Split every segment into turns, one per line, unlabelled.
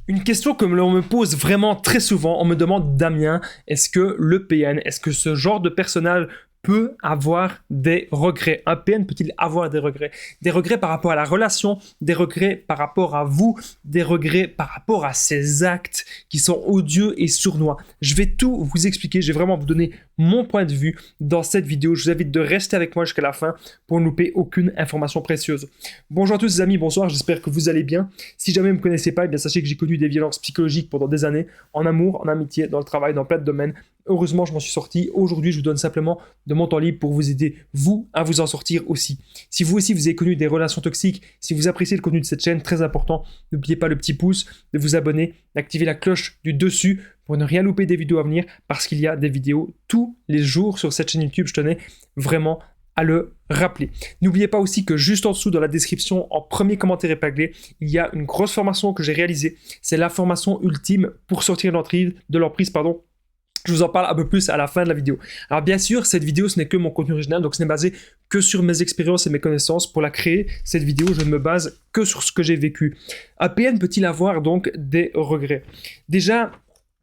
Une question que l'on me pose vraiment très souvent, on me demande: Damien, est-ce que le PN, est-ce que ce genre de personnage peut avoir des regrets? Un PN peut-il avoir des regrets? Des regrets par rapport à la relation, des regrets par rapport à vous, des regrets par rapport à ses actes qui sont odieux et sournois. Je vais tout vous expliquer, je vais vraiment vous donner mon point de vue dans cette vidéo. Je vous invite de rester avec moi jusqu'à la fin pour ne louper aucune information précieuse. Bonjour à tous les amis, bonsoir, j'espère que vous allez bien. Si jamais vous ne me connaissez pas, eh bien sachez que j'ai connu des violences psychologiques pendant des années, en amour, en amitié, dans le travail, dans plein de domaines. Heureusement, je m'en suis sorti. Aujourd'hui, je vous donne simplement de mon temps libre pour vous aider, vous, à vous en sortir aussi. Si vous aussi, vous avez connu des relations toxiques, si vous appréciez le contenu de cette chaîne, très important, n'oubliez pas le petit pouce, de vous abonner, d'activer la cloche du dessus pour ne rien louper des vidéos à venir, parce qu'il y a des vidéos tous les jours sur cette chaîne YouTube. Je tenais vraiment à le rappeler. N'oubliez pas aussi que juste en dessous, dans la description, en premier commentaire épinglé, il y a une grosse formation que j'ai réalisée. C'est la formation ultime pour sortir de l'emprise. Je vous en parle un peu plus à la fin de la vidéo. Alors bien sûr, cette vidéo, ce n'est que mon contenu original, donc ce n'est basé que sur mes expériences et mes connaissances. Pour la créer, cette vidéo, je ne me base que sur ce que j'ai vécu. Un PN peut-il avoir donc des regrets? Déjà,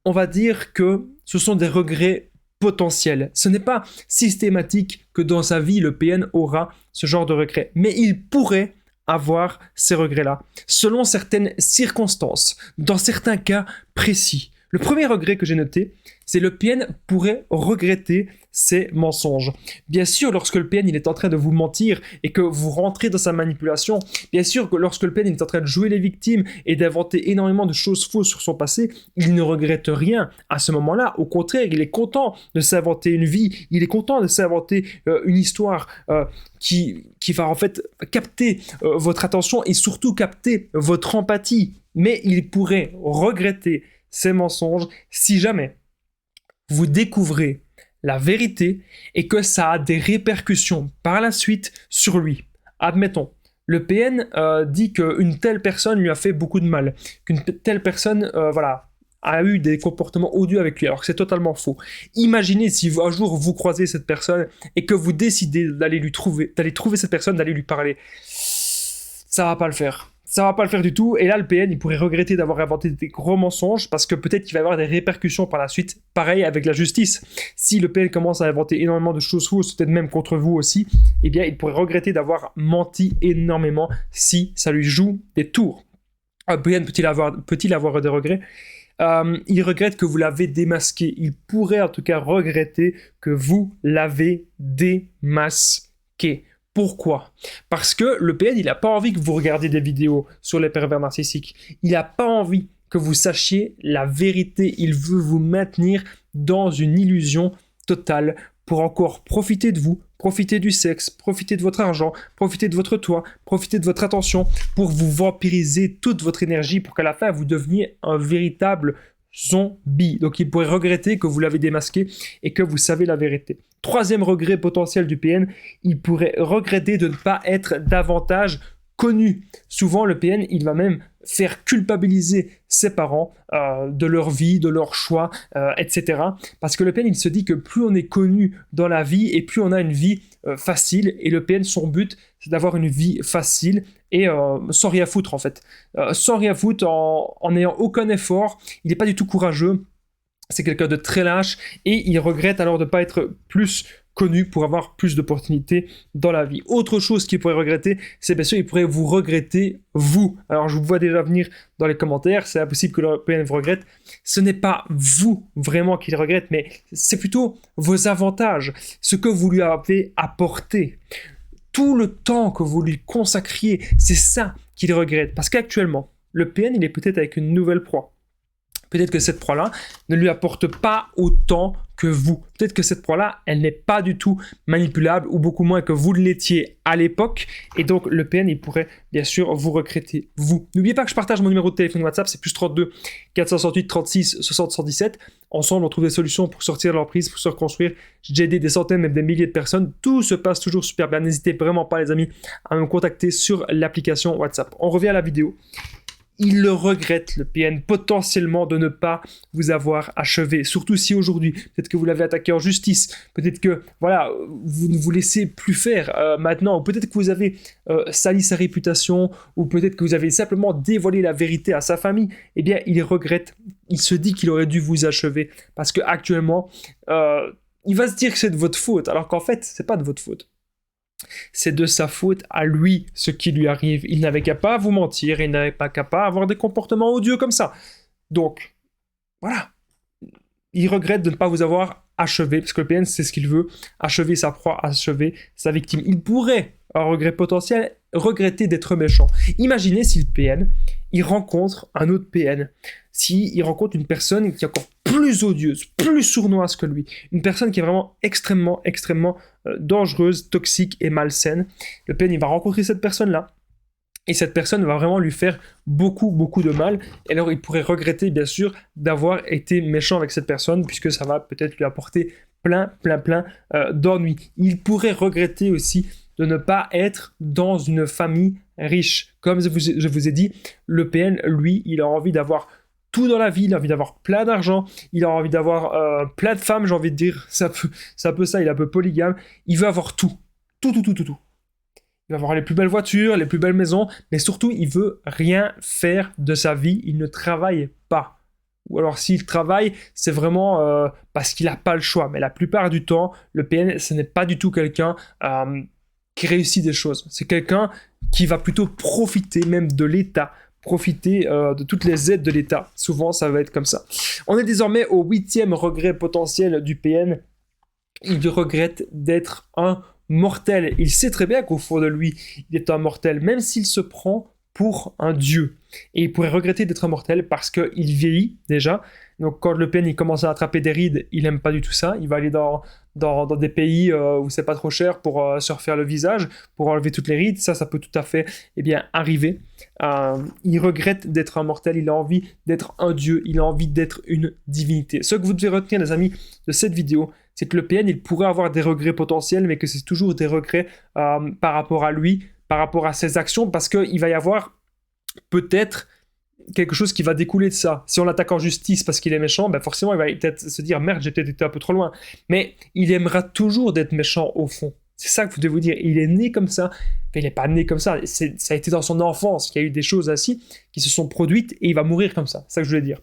on va dire que ce sont des regrets potentiels. Ce n'est pas systématique que dans sa vie, le PN aura ce genre de regrets, mais il pourrait avoir ces regrets-là, selon certaines circonstances, dans certains cas précis. Le premier regret que j'ai noté, c'est le PN pourrait regretter ses mensonges. Bien sûr, lorsque le PN il est en train de vous mentir et que vous rentrez dans sa manipulation, bien sûr que lorsque le PN il est en train de jouer les victimes et d'inventer énormément de choses fausses sur son passé, il ne regrette rien à ce moment-là. Au contraire, il est content de s'inventer une vie, il est content de s'inventer une histoire qui va en fait capter votre attention et surtout capter votre empathie. Mais il pourrait regretter ces mensonges si jamais vous découvrez la vérité et que ça a des répercussions par la suite sur lui. Admettons, le PN dit qu'une telle personne lui a fait beaucoup de mal, qu'une telle personne a eu des comportements odieux avec lui, alors que c'est totalement faux. Imaginez si un jour vous croisez cette personne et que vous décidez d'aller trouver cette personne, d'aller lui parler. Ça va pas le faire. Ça va pas le faire du tout, et là le PN il pourrait regretter d'avoir inventé des gros mensonges parce que peut-être qu'il va y avoir des répercussions par la suite. Pareil avec la justice, si le PN commence à inventer énormément de choses fausses, peut-être même contre vous aussi, eh bien il pourrait regretter d'avoir menti énormément si ça lui joue des tours. Un PN peut-il avoir des regrets? Il regrette que vous l'avez démasqué. Il pourrait en tout cas regretter que vous l'avez démasqué. Pourquoi? Parce que le PN, il n'a pas envie que vous regardiez des vidéos sur les pervers narcissiques. Il n'a pas envie que vous sachiez la vérité. Il veut vous maintenir dans une illusion totale pour encore profiter de vous, profiter du sexe, profiter de votre argent, profiter de votre toit, profiter de votre attention, pour vous vampiriser toute votre énergie pour qu'à la fin, vous deveniez un véritable zombie. Donc il pourrait regretter que vous l'avez démasqué et que vous savez la vérité. Troisième regret potentiel du PN, il pourrait regretter de ne pas être davantage connu. Souvent le PN il va même faire culpabiliser ses parents de leur vie, de leur choix, etc. Parce que le PN il se dit que plus on est connu dans la vie et plus on a une vie facile, et le PN son but c'est d'avoir une vie facile et sans rien foutre en fait. Sans rien foutre, en n'ayant aucun effort, il n'est pas du tout courageux, c'est quelqu'un de très lâche et il regrette alors de ne pas être plus connu pour avoir plus d'opportunités dans la vie. Autre chose qu'il pourrait regretter, c'est bien sûr, il pourrait vous regretter vous. Alors je vous vois déjà venir dans les commentaires, c'est impossible que le PN vous regrette. Ce n'est pas vous vraiment qu'il regrette, mais c'est plutôt vos avantages, ce que vous lui avez apporté. Tout le temps que vous lui consacriez, c'est ça qu'il regrette. Parce qu'actuellement, le PN, il est peut-être avec une nouvelle proie. Peut-être que cette proie-là ne lui apporte pas autant que vous. Peut-être que cette proie-là, elle n'est pas du tout manipulable, ou beaucoup moins que vous l'étiez à l'époque. Et donc, le PN, il pourrait bien sûr vous regretter, vous. N'oubliez pas que je partage mon numéro de téléphone WhatsApp, c'est +32 468 36 60 117. Ensemble, on trouve des solutions pour sortir de l'emprise, pour se reconstruire. J'ai aidé des centaines, même des milliers de personnes. Tout se passe toujours super bien. N'hésitez vraiment pas, les amis, à me contacter sur l'application WhatsApp. On revient à la vidéo. il le regrette, le PN, potentiellement de ne pas vous avoir achevé. Surtout si aujourd'hui, peut-être que vous l'avez attaqué en justice, peut-être que voilà, vous ne vous laissez plus faire maintenant, ou peut-être que vous avez sali sa réputation, ou peut-être que vous avez simplement dévoilé la vérité à sa famille. Eh bien, il regrette, il se dit qu'il aurait dû vous achever, parce qu'actuellement, il va se dire que c'est de votre faute, alors qu'en fait, c'est pas de votre faute. C'est de sa faute à lui ce qui lui arrive. Il n'avait qu'à pas vous mentir, il n'avait pas qu'à pas avoir des comportements odieux comme ça. Donc, voilà. Il regrette de ne pas vous avoir achevé, parce que le PN, c'est ce qu'il veut, achever sa proie, achever sa victime. Il pourrait, un regret potentiel, regretter d'être méchant. Imaginez si le PN, il rencontre un autre PN, s'il rencontre une personne qui est encore plus odieuse, plus sournoise que lui, une personne qui est vraiment extrêmement dangereuse, toxique et malsaine. Le PN, il va rencontrer cette personne-là, et cette personne va vraiment lui faire beaucoup de mal. Et alors, il pourrait regretter, bien sûr, d'avoir été méchant avec cette personne, puisque ça va peut-être lui apporter plein d'ennuis. Il pourrait regretter aussi de ne pas être dans une famille riche. Comme je vous ai dit, le PN, lui, il a envie d'avoir tout dans la vie, il a envie d'avoir plein d'argent, il a envie d'avoir plein de femmes, j'ai envie de dire, c'est un peu ça, il est un peu polygame, il veut avoir tout. Tout. Il va avoir les plus belles voitures, les plus belles maisons, mais surtout, il veut rien faire de sa vie, il ne travaille pas. Ou alors s'il travaille, c'est vraiment parce qu'il n'a pas le choix. Mais la plupart du temps, le PN, ce n'est pas du tout quelqu'un qui réussit des choses. C'est quelqu'un qui va plutôt profiter même de l'État, profiter de toutes les aides de l'État. Souvent, ça va être comme ça. On est désormais au 8e regret potentiel du PN. Il regrette d'être un mortel. Il sait très bien qu'au fond de lui, il est un mortel, même s'il se prend pour un dieu. Et il pourrait regretter d'être un mortel parce qu'il vieillit déjà. Donc quand le PN il commence à attraper des rides, il n'aime pas du tout ça. Il va aller dans des pays où c'est pas trop cher pour se refaire le visage, pour enlever toutes les rides. Ça peut tout à fait arriver. Il regrette d'être un mortel, il a envie d'être un dieu, il a envie d'être une divinité. Ce que vous devez retenir, les amis, de cette vidéo, c'est que le PN, il pourrait avoir des regrets potentiels, mais que c'est toujours des regrets par rapport à lui, par rapport à ses actions, parce qu'il va y avoir peut-être quelque chose qui va découler de ça. Si on l'attaque en justice parce qu'il est méchant, ben forcément, il va peut-être se dire « Merde, j'ai peut-être été un peu trop loin ». Mais il aimera toujours d'être méchant au fond. C'est ça que vous devez vous dire. Il est né comme ça. Il n'est pas né comme ça. Ça a été dans son enfance qu'il y a eu des choses ainsi qui se sont produites et il va mourir comme ça. C'est ça que je voulais dire.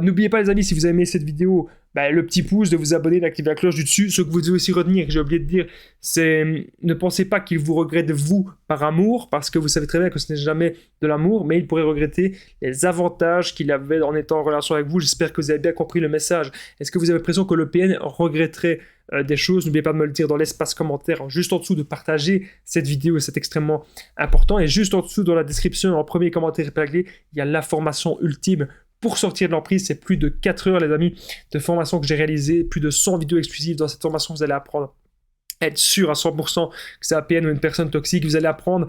N'oubliez pas, les amis, si vous avez aimé cette vidéo, le petit pouce, de vous abonner, d'activer la cloche du dessus. Ce que vous devez aussi retenir, que j'ai oublié de dire, c'est ne pensez pas qu'il vous regrette vous par amour, parce que vous savez très bien que ce n'est jamais de l'amour, mais il pourrait regretter les avantages qu'il avait en étant en relation avec vous. J'espère que vous avez bien compris le message. Est-ce que vous avez l'impression que le PN regretterait des choses? N'oubliez pas de me le dire dans l'espace commentaire, juste en dessous, de partager cette vidéo, c'est extrêmement important. Et juste en dessous, dans la description, en premier commentaire épinglé, il y a l'information ultime pour sortir de l'emprise. C'est plus de 4 heures, les amis, de formation que j'ai réalisé, plus de 100 vidéos exclusives. Dans cette formation, vous allez apprendre à être sûr à 100% que c'est un PN ou une personne toxique. Vous allez apprendre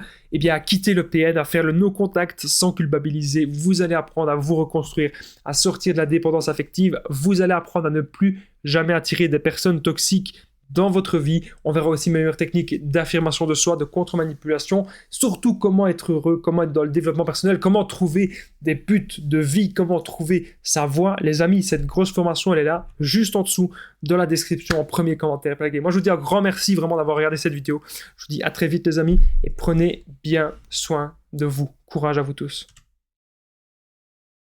à quitter le PN, à faire le no-contact sans culpabiliser. Vous allez apprendre à vous reconstruire, à sortir de la dépendance affective. Vous allez apprendre à ne plus jamais attirer des personnes toxiques dans votre vie. On verra aussi mes meilleures techniques d'affirmation de soi, de contre-manipulation, surtout comment être heureux, comment être dans le développement personnel, comment trouver des buts de vie, comment trouver sa voie. Les amis, cette grosse formation, elle est là, juste en dessous, dans la description, en premier commentaire. Moi, je vous dis un grand merci vraiment d'avoir regardé cette vidéo. Je vous dis à très vite, les amis, et prenez bien soin de vous. Courage à vous tous.